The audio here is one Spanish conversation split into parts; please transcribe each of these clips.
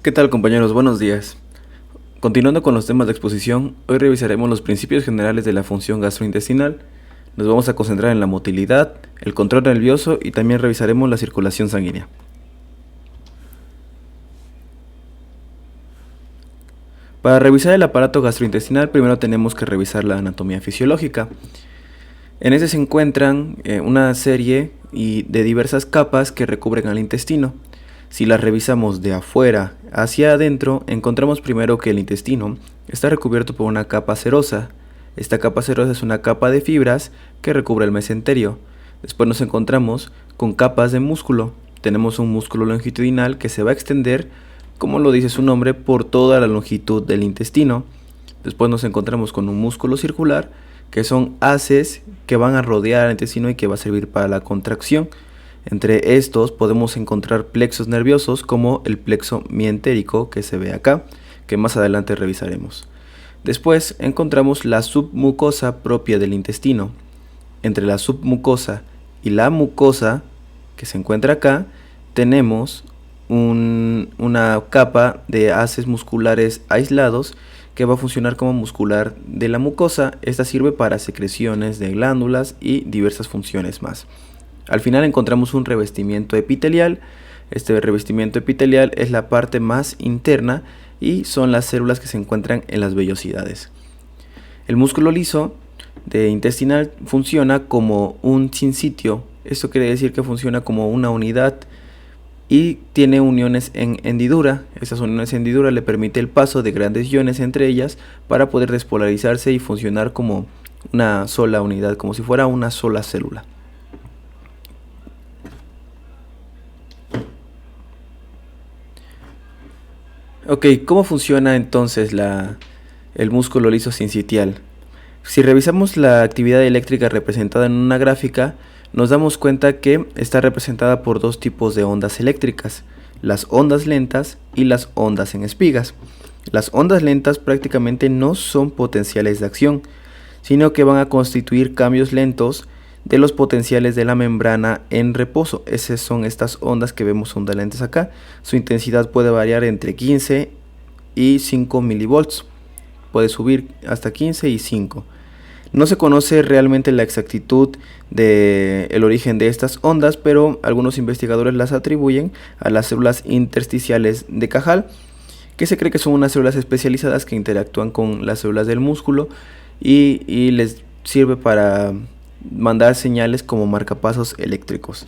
¿Qué tal, compañeros? Buenos días. Continuando con los temas de exposición, hoy revisaremos los principios generales de la función gastrointestinal. Nos vamos a concentrar en la motilidad, el control nervioso y también revisaremos la circulación sanguínea. Para revisar el aparato gastrointestinal, primero tenemos que revisar la anatomía fisiológica. En ese se encuentran una serie de diversas capas que recubren al intestino. Si las revisamos de afuera hacia adentro, encontramos primero que el intestino está recubierto por una capa serosa. Esta capa serosa es una capa de fibras que recubre el mesenterio. Después nos encontramos con capas de músculo. Tenemos un músculo longitudinal que se va a extender, como lo dice su nombre, por toda la longitud del intestino. Después nos encontramos con un músculo circular, que son haces que van a rodear al intestino y que va a servir para la contracción. Entre estos podemos encontrar plexos nerviosos como el plexo mientérico que se ve acá, que más adelante revisaremos. Después encontramos la submucosa propia del intestino. Entre la submucosa y la mucosa que se encuentra acá, tenemos una capa de haces musculares aislados que va a funcionar como muscular de la mucosa. Esta sirve para secreciones de glándulas y diversas funciones más. Al final encontramos un revestimiento epitelial. Este revestimiento epitelial es la parte más interna y son las células que se encuentran en las vellosidades. El músculo liso de intestinal funciona como un sinsitio. Esto quiere decir que funciona como una unidad y tiene uniones en hendidura. Estas uniones en hendidura le permite el paso de grandes iones entre ellas para poder despolarizarse y funcionar como una sola unidad, como si fuera una sola célula. Ok, ¿cómo funciona entonces el músculo liso sincitial? Si revisamos la actividad eléctrica representada en una gráfica, nos damos cuenta que está representada por dos tipos de ondas eléctricas, las ondas lentas y las ondas en espigas. Las ondas lentas prácticamente no son potenciales de acción, sino que van a constituir cambios lentos de los potenciales de la membrana en reposo. Esas son estas ondas que vemos ondas lentas acá. Su intensidad puede variar entre 15 y 5 milivolts. Puede subir hasta 15 y 5. No se conoce realmente la exactitud del origen de estas ondas, pero algunos investigadores las atribuyen a las células intersticiales de Cajal, que se cree que son unas células especializadas que interactúan con las células del músculo y les sirve para mandar señales como marcapasos eléctricos.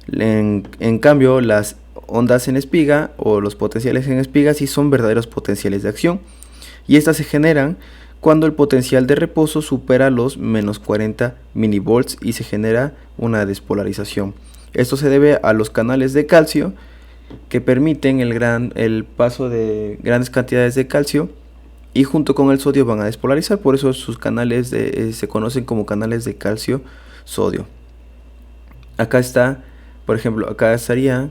En cambio, las ondas en espiga o los potenciales en espiga sí son verdaderos potenciales de acción, y estas se generan cuando el potencial de reposo supera los menos 40 milivolts y se genera una despolarización. Esto se debe a los canales de calcio que permiten el paso de grandes cantidades de calcio, y junto con el sodio van a despolarizar. Por eso sus canales se conocen como canales de calcio-sodio. Acá está, por ejemplo, acá estaría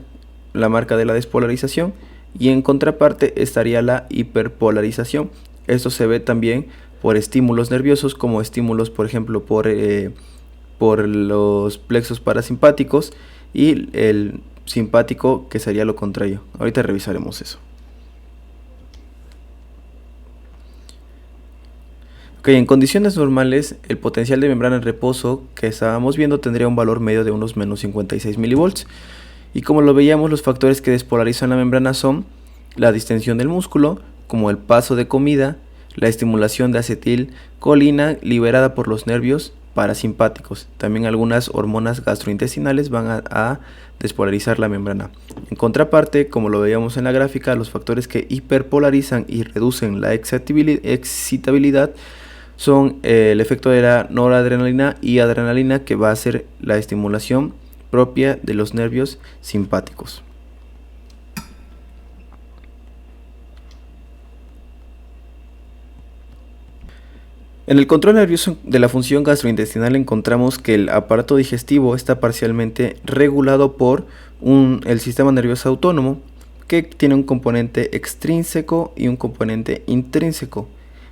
la marca de la despolarización y en contraparte estaría la hiperpolarización. Esto se ve también por estímulos nerviosos, como estímulos, por ejemplo, por los plexos parasimpáticos, y el simpático, que sería lo contrario. Ahorita revisaremos eso. Ok, en condiciones normales, el potencial de membrana en reposo que estábamos viendo tendría un valor medio de unos menos 56 milivolts. Y como lo veíamos, los factores que despolarizan la membrana son la distensión del músculo, como el paso de comida, la estimulación de acetilcolina liberada por los nervios parasimpáticos. También algunas hormonas gastrointestinales van a despolarizar la membrana. En contraparte, como lo veíamos en la gráfica, los factores que hiperpolarizan y reducen la excitabilidad son el efecto de la noradrenalina y adrenalina, que va a ser la estimulación propia de los nervios simpáticos. En el control nervioso de la función gastrointestinal encontramos que el aparato digestivo está parcialmente regulado por el sistema nervioso autónomo, que tiene un componente extrínseco y un componente intrínseco.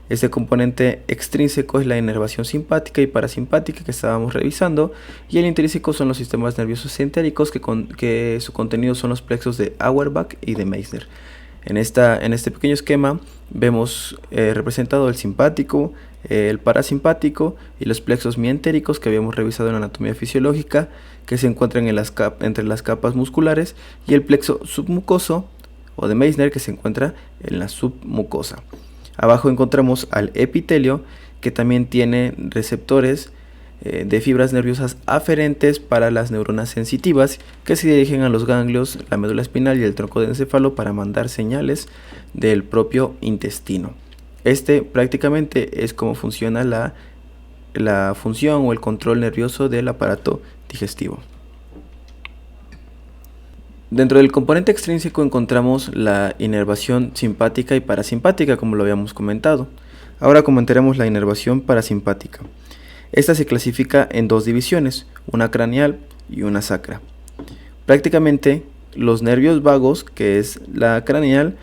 Este componente extrínseco es la inervación simpática y parasimpática que estábamos revisando, y el intrínseco son los sistemas nerviosos entéricos que su contenido son los plexos de Auerbach y de Meissner. En este pequeño esquema vemos representado el simpático, el parasimpático y los plexos mientéricos que habíamos revisado en anatomía fisiológica, que se encuentran entre las capas musculares, y el plexo submucoso o de Meissner, que se encuentra en la submucosa. Abajo encontramos al epitelio, que también tiene receptores de fibras nerviosas aferentes para las neuronas sensitivas que se dirigen a los ganglios, la médula espinal y el tronco de encéfalo para mandar señales del propio intestino. Este prácticamente es como funciona la función o el control nervioso del aparato digestivo. Dentro del componente extrínseco encontramos la inervación simpática y parasimpática, como lo habíamos comentado. Ahora comentaremos la inervación parasimpática. Esta se clasifica en dos divisiones, una craneal y una sacra. Prácticamente los nervios vagos, que es la craneal,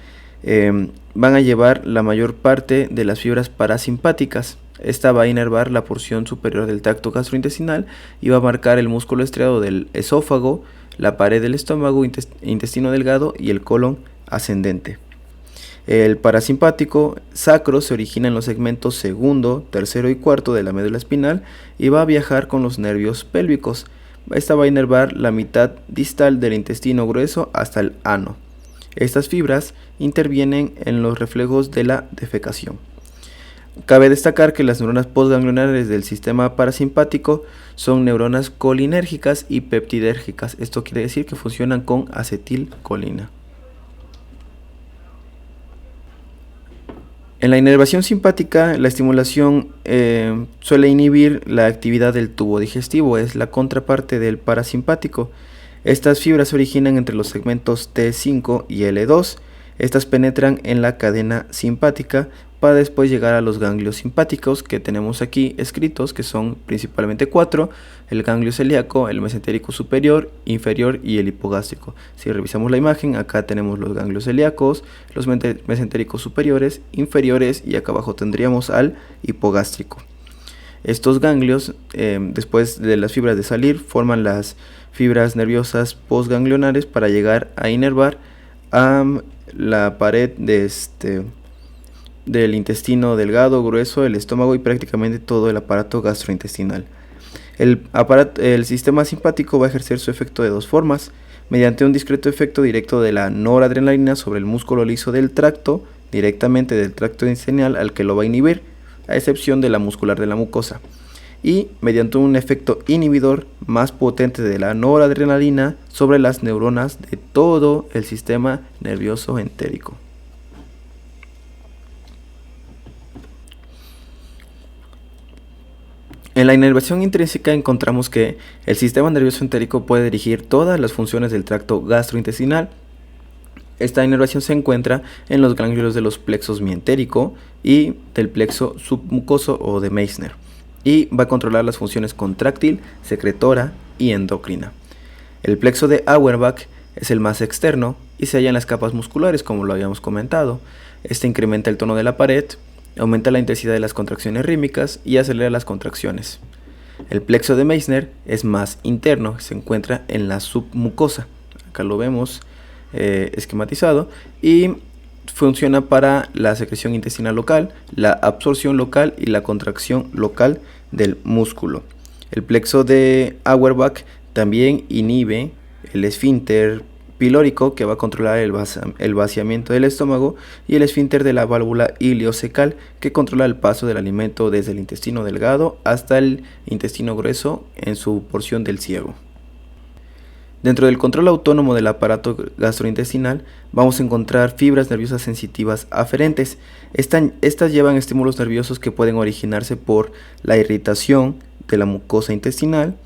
van a llevar la mayor parte de las fibras parasimpáticas. Esta va a inervar la porción superior del tracto gastrointestinal y va a marcar el músculo estriado del esófago, la pared del estómago, intestino delgado y el colon ascendente. El parasimpático sacro se origina en los segmentos segundo, tercero y cuarto de la médula espinal y va a viajar con los nervios pélvicos. Esta va a inervar la mitad distal del intestino grueso hasta el ano. Estas fibras intervienen en los reflejos de la defecación. Cabe destacar que las neuronas postganglionares del sistema parasimpático son neuronas colinérgicas y peptidérgicas. Esto quiere decir que funcionan con acetilcolina. En la inervación simpática, la estimulación suele inhibir la actividad del tubo digestivo, es la contraparte del parasimpático. Estas fibras se originan entre los segmentos T5 y L2. Estas penetran en la cadena simpática para después llegar a los ganglios simpáticos que tenemos aquí escritos, que son principalmente 4: el ganglio celíaco, el mesentérico superior, inferior y el hipogástrico. Si revisamos la imagen, acá tenemos los ganglios celíacos, los mesentéricos superiores, inferiores, y acá abajo tendríamos al hipogástrico. Estos ganglios, después de las fibras de salir, forman las fibras nerviosas postganglionares para llegar a inervar a la pared del intestino delgado, grueso, el estómago y prácticamente todo el aparato gastrointestinal. El sistema simpático va a ejercer su efecto de dos formas: mediante un discreto efecto directo de la noradrenalina sobre el músculo liso del tracto, directamente del tracto intestinal al que lo va a inhibir, a excepción de la muscular de la mucosa, y mediante un efecto inhibidor más potente de la noradrenalina sobre las neuronas de todo el sistema nervioso entérico. En la inervación intrínseca encontramos que el sistema nervioso entérico puede dirigir todas las funciones del tracto gastrointestinal. Esta inervación se encuentra en los ganglios de los plexos mientérico y del plexo submucoso o de Meissner, y va a controlar las funciones contráctil, secretora y endocrina. El plexo de Auerbach es el más externo y se halla en las capas musculares, como lo habíamos comentado. Este incrementa el tono de la pared, aumenta la intensidad de las contracciones rítmicas y acelera las contracciones. El plexo de Meissner es más interno, se encuentra en la submucosa. Acá lo vemos esquematizado, y funciona para la secreción intestinal local, la absorción local y la contracción local del músculo. El plexo de Auerbach también inhibe el esfínter pilórico, que va a controlar el vaciamiento del estómago, y el esfínter de la válvula iliocecal, que controla el paso del alimento desde el intestino delgado hasta el intestino grueso en su porción del ciego. Dentro del control autónomo del aparato gastrointestinal vamos a encontrar fibras nerviosas sensitivas aferentes. Estas llevan estímulos nerviosos que pueden originarse por la irritación de la mucosa intestinal,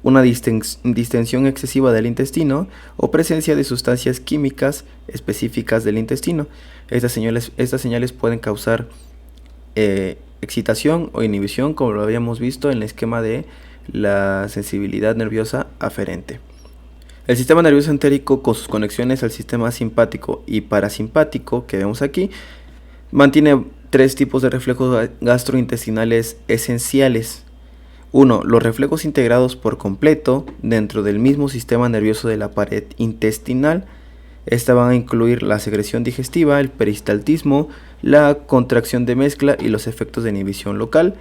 una distensión excesiva del intestino o presencia de sustancias químicas específicas del intestino. Estas señales pueden causar excitación o inhibición, como lo habíamos visto en el esquema de la sensibilidad nerviosa aferente. El sistema nervioso entérico, con sus conexiones al sistema simpático y parasimpático que vemos aquí, mantiene tres tipos de reflejos gastrointestinales esenciales. 1. Los reflejos integrados por completo dentro del mismo sistema nervioso de la pared intestinal. Estas van a incluir la secreción digestiva, el peristaltismo, la contracción de mezcla y los efectos de inhibición local.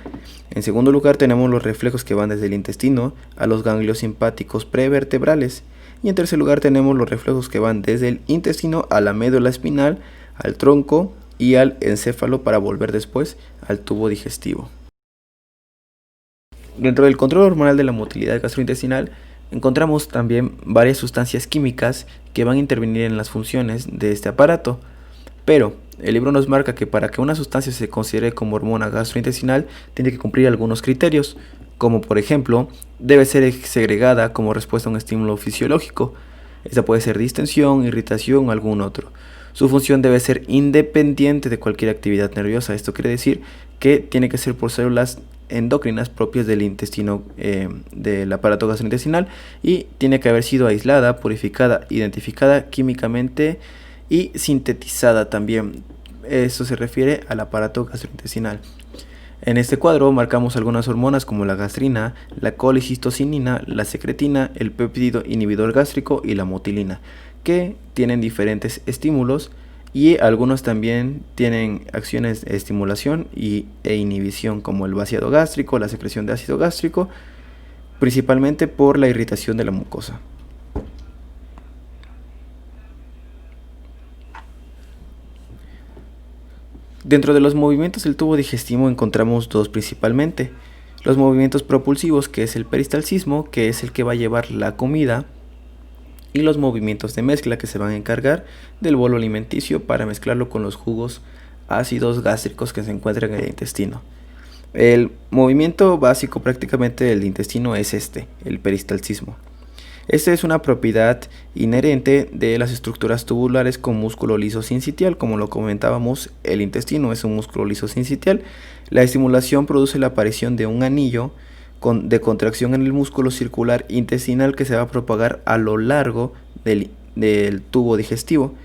En segundo lugar tenemos los reflejos que van desde el intestino a los ganglios simpáticos prevertebrales. Y en tercer lugar tenemos los reflejos que van desde el intestino a la médula espinal, al tronco y al encéfalo para volver después al tubo digestivo. Dentro del control hormonal de la motilidad gastrointestinal encontramos también varias sustancias químicas que van a intervenir en las funciones de este aparato, pero el libro nos marca que para que una sustancia se considere como hormona gastrointestinal tiene que cumplir algunos criterios, como por ejemplo, debe ser segregada como respuesta a un estímulo fisiológico. Esta puede ser distensión, irritación o algún otro. Su función debe ser independiente de cualquier actividad nerviosa. Esto quiere decir que tiene que ser por células endocrinas propias del intestino, del aparato gastrointestinal, y tiene que haber sido aislada, purificada, identificada químicamente y sintetizada también. Eso se refiere al aparato gastrointestinal. En este cuadro marcamos algunas hormonas como la gastrina, la colicistocinina, la secretina, el péptido inhibidor gástrico y la motilina, que tienen diferentes estímulos y algunos también tienen acciones de estimulación e inhibición, como el vaciado gástrico, la secreción de ácido gástrico, principalmente por la irritación de la mucosa. Dentro de los movimientos del tubo digestivo encontramos dos principalmente. Los movimientos propulsivos, que es el peristaltismo, que es el que va a llevar la comida, y los movimientos de mezcla, que se van a encargar del bolo alimenticio para mezclarlo con los jugos ácidos gástricos que se encuentran en el intestino. El movimiento básico prácticamente del intestino es el peristaltismo. Esta es una propiedad inherente de las estructuras tubulares con músculo liso sincitial. Como lo comentábamos, el intestino es un músculo liso sincitial. La estimulación produce la aparición de un anillo de contracción en el músculo circular intestinal que se va a propagar a lo largo del tubo digestivo.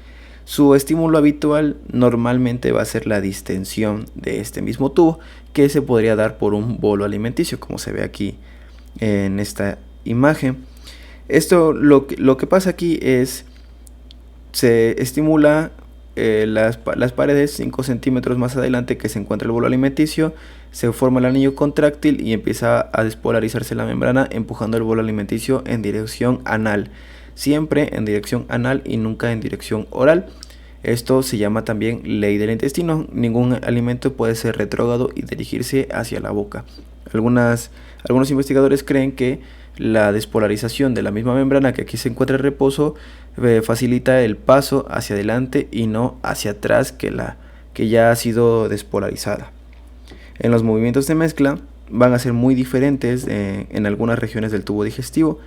Su estímulo habitual normalmente va a ser la distensión de este mismo tubo, que se podría dar por un bolo alimenticio, como se ve aquí en esta imagen. Esto lo que pasa aquí es, se estimula las paredes 5 centímetros más adelante que se encuentra el bolo alimenticio, se forma el anillo contráctil y empieza a despolarizarse la membrana, empujando el bolo alimenticio en dirección anal, siempre en dirección anal y nunca en dirección oral. Esto se llama también ley del intestino. Ningún alimento puede ser retrógrado y dirigirse hacia la boca. Algunos investigadores creen que la despolarización de la misma membrana que aquí se encuentra en reposo facilita el paso hacia adelante y no hacia atrás que ya ha sido despolarizada. En los movimientos de mezcla van a ser muy diferentes en algunas regiones del tubo digestivo.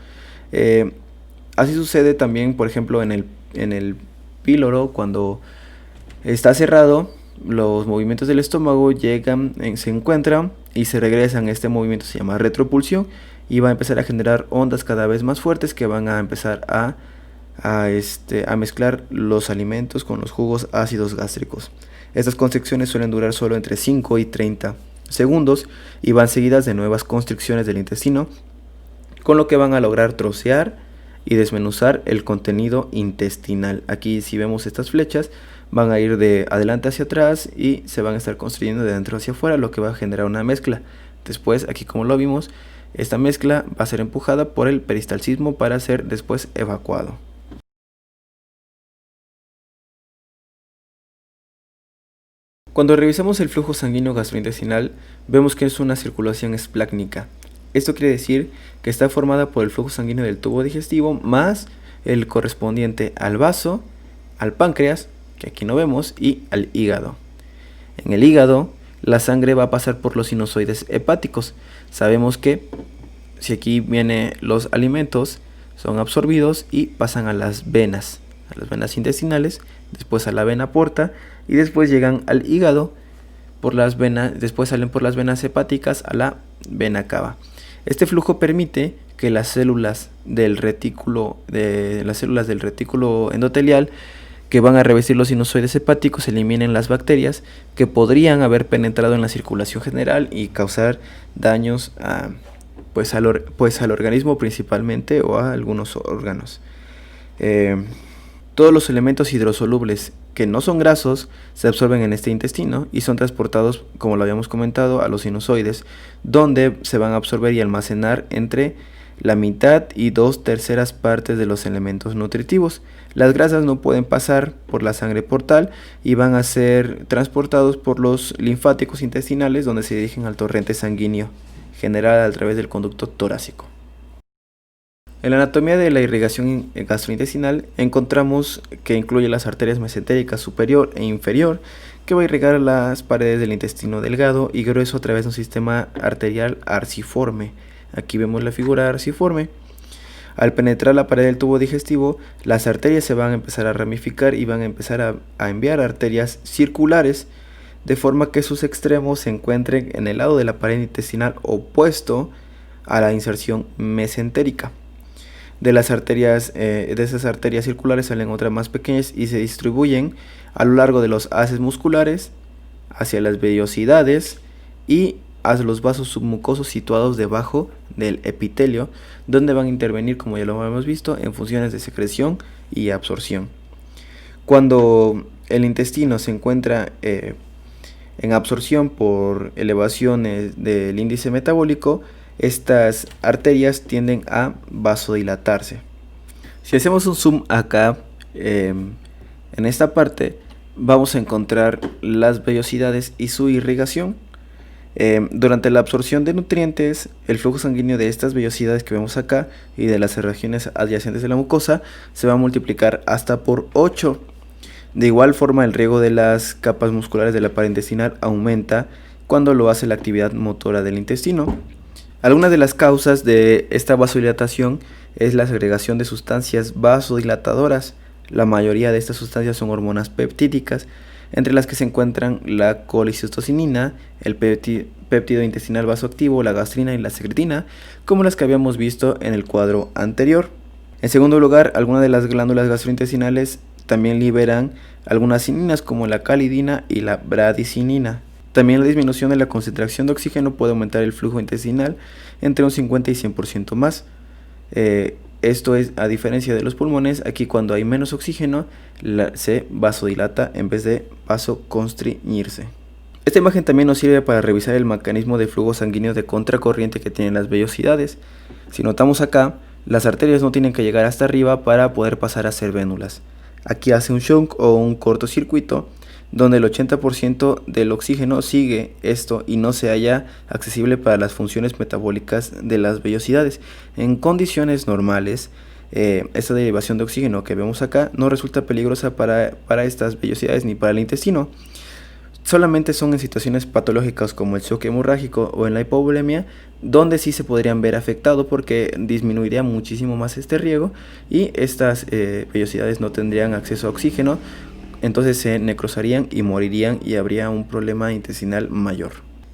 Así sucede también, por ejemplo, en el píloro. Cuando está cerrado, los movimientos del estómago llegan, se encuentran y se regresan. Este movimiento se llama retropulsión y va a empezar a generar ondas cada vez más fuertes que van a empezar a mezclar los alimentos con los jugos ácidos gástricos. Estas constricciones suelen durar solo entre 5 y 30 segundos y van seguidas de nuevas constricciones del intestino, con lo que van a lograr trocear y desmenuzar el contenido intestinal. Aquí, si vemos estas flechas, van a ir de adelante hacia atrás y se van a estar construyendo de dentro hacia afuera, lo que va a generar una mezcla. Después, aquí como lo vimos, esta mezcla va a ser empujada por el peristaltismo para ser después evacuado. Cuando revisamos el flujo sanguíneo gastrointestinal, vemos que es una circulación esplácnica. Esto quiere decir que está formada por el flujo sanguíneo del tubo digestivo más el correspondiente al vaso, al páncreas, que aquí no vemos, y al hígado. En el hígado, la sangre va a pasar por los sinusoides hepáticos. Sabemos que si aquí vienen los alimentos, son absorbidos y pasan a las venas intestinales, después a la vena porta y después llegan al hígado por las venas, después salen por las venas hepáticas a la vena cava. Este flujo permite que las células del retículo endotelial que van a revestir los sinusoides hepáticos eliminen las bacterias que podrían haber penetrado en la circulación general y causar daños al organismo principalmente o a algunos órganos. Todos los elementos hidrosolubles que no son grasos se absorben en este intestino y son transportados, como lo habíamos comentado, a los sinusoides, donde se van a absorber y almacenar entre la mitad y 2/3 partes de los elementos nutritivos. Las grasas no pueden pasar por la sangre portal y van a ser transportados por los linfáticos intestinales, donde se dirigen al torrente sanguíneo general a través del conducto torácico. En la anatomía de la irrigación gastrointestinal encontramos que incluye las arterias mesentéricas superior e inferior, que va a irrigar las paredes del intestino delgado y grueso a través de un sistema arterial arciforme. Aquí vemos la figura arciforme. Al penetrar la pared del tubo digestivo, las arterias se van a empezar a ramificar y van a empezar a enviar arterias circulares, de forma que sus extremos se encuentren en el lado de la pared intestinal opuesto a la inserción mesentérica. De esas arterias circulares salen otras más pequeñas y se distribuyen a lo largo de los haces musculares, hacia las vellosidades y hacia los vasos submucosos situados debajo del epitelio, donde van a intervenir, como ya lo hemos visto, en funciones de secreción y absorción. Cuando el intestino se encuentra en absorción por elevaciones del índice metabólico, estas arterias tienden a vasodilatarse. Si hacemos un zoom acá, en esta parte, vamos a encontrar las vellosidades y su irrigación. Durante la absorción de nutrientes, el flujo sanguíneo de estas vellosidades que vemos acá y de las regiones adyacentes de la mucosa se va a multiplicar hasta por 8. De igual forma, el riego de las capas musculares de la pared intestinal aumenta cuando lo hace la actividad motora del intestino. Algunas de las causas de esta vasodilatación es la segregación de sustancias vasodilatadoras. La mayoría de estas sustancias son hormonas peptídicas, entre las que se encuentran la colicistocinina, el péptido intestinal vasoactivo, la gastrina y la secretina, como las que habíamos visto en el cuadro anterior. En segundo lugar, algunas de las glándulas gastrointestinales también liberan algunas cininas, como la calidina y la bradicinina. También la disminución de la concentración de oxígeno puede aumentar el flujo intestinal entre un 50 y 100% más. Esto es a diferencia de los pulmones. Aquí, cuando hay menos oxígeno, se vasodilata en vez de vasoconstriñirse. Esta imagen también nos sirve para revisar el mecanismo de flujo sanguíneo de contracorriente que tienen las vellosidades. Si notamos acá, las arterias no tienen que llegar hasta arriba para poder pasar a ser vénulas. Aquí hace un shunt o un cortocircuito, donde el 80% del oxígeno sigue esto y no se halla accesible para las funciones metabólicas de las vellosidades. En condiciones normales, esta derivación de oxígeno que vemos acá no resulta peligrosa para estas vellosidades ni para el intestino. Solamente son en situaciones patológicas como el shock hemorrágico o en la hipovolemia, donde sí se podrían ver afectados, porque disminuiría muchísimo más este riego y estas vellosidades no tendrían acceso a oxígeno. Entonces se necrosarían y morirían y habría un problema intestinal mayor.